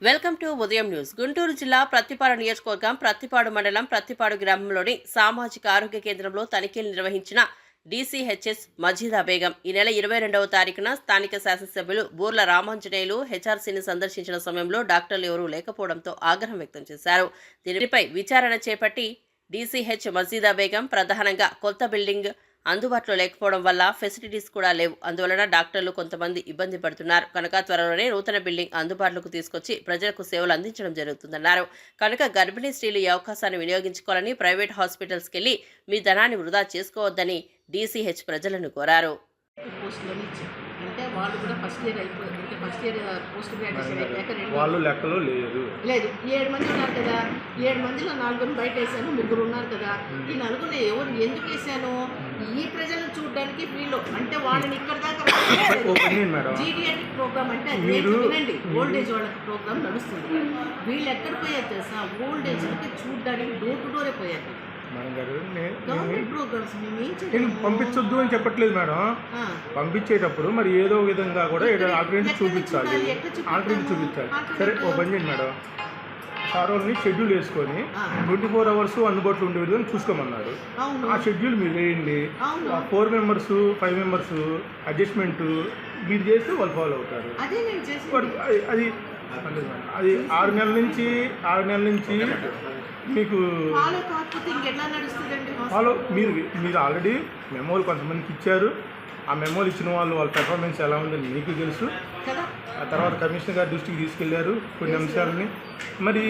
Welcome to ఉదయం news. Guntur జిల్లా ప్రత్తిపాడు నియోజకవర్గం ప్రత్తిపాడు మండలం ప్రత్తిపాడు గ్రామంలోని సామాజిక ఆరోగ్య కేంద్రంలో తనిఖీలు నిర్వహించిన డీసీహెచ్ఎస్ మజీదా బేగం ఈ నెల 22వ తారీఖున స్థానిక శాసనసభ్యులు బూర్ల రామాంజనేయులు హెచ్ఆర్సీని సందర్శించిన సమయంలో డాక్టర్లు ఎవరూ లేకపోవడంతో ఆగ్రహం వ్యక్తం చేశారు. దీనిపై విచారణ చేపట్టి డీసీహెచ్ మజీదా బేగం ప్రధానంగా కొత్త బిల్డింగ్ అందుబాటులో లేకపోవడం వల్ల ఫెసిలిటీస్ కూడా లేవు. అందువలన డాక్టర్లు కొంతమంది ఇబ్బంది పడుతున్నారు కనుక త్వరలోనే నూతన బిల్డింగ్ అందుబాటులోకి తీసుకొచ్చి ప్రజలకు సేవలు అందించడం జరుగుతుందన్నారు. కనుక గర్భిణీ స్త్రీలు ఈ అవకాశాన్ని వినియోగించుకోవాలని, ప్రైవేట్ హాస్పిటల్స్కి వెళ్లి మీ ధనాన్ని వృధా చేసుకోవద్దని డీసీహెచ్ ప్రజలను కోరారు. అంటే వాళ్ళు కూడా ఫస్ట్ ఇయర్ అయిపోయింది. అంటే ఫస్ట్ ఇయర్ పోస్ట్ గ్రాడ్యుయేషన్ అయిపోయాక వాళ్ళు లెక్కలో లేదు 7 మంది ఉన్నారు కదా. 7 మందిలో 4 బయట వేసాను, 3 ఉన్నారు కదా. ఈ 4 ఎవరు ఎందుకు వేసాను? ఈ ప్రజలను చూడడానికి వీళ్ళు అంటే వాళ్ళని ఇక్కడ దాకా జీడియాట్రిక్ ప్రోగ్రామ్ అంటే అది వినండి, ఓల్డ్ ఏజ్ వాళ్ళకి ప్రోగ్రామ్ నడుస్తుంది. వీళ్ళు ఎక్కడ పోయారు తెలుసా? ఓల్డ్ ఏజ్కి చూడడానికి డోర్ టు డోరే పోయారు. గవర్నమెంట్ ప్రోగ్రామ్స్ నేను పంపించొద్దు అని చెప్పట్లేదు మేడం. పంపించేటప్పుడు మరి ఏదో విధంగా కూడా ఆల్టర్నేటివ్ చూపించాలి. సరే ఓ పని చేయండి మేడం, సార్ వాళ్ళని షెడ్యూల్ వేసుకొని 24 అవర్స్ అందుబాటులో ఉండే విధంగా చూసుకోమన్నారు. ఆ షెడ్యూల్ మీరు వేయండి. 4 మెంబర్స్ 5 మెంబర్స్ అడ్జస్ట్మెంట్ మీరు చేస్తే వాళ్ళు ఫాలో అవుతారు. అది 6 నెలల నుంచి మీకు ఫాలో మీరు ఆల్రెడీ మెమోలు కొంతమందికి ఇచ్చారు. ఆ మెమోలు ఇచ్చిన వాళ్ళ పెర్ఫార్మెన్స్ ఎలా ఉందని మీకు తెలుసు. ఆ తర్వాత కమిషనర్ గారి దృష్టికి తీసుకెళ్లారు కొన్ని అంశాలని. మరి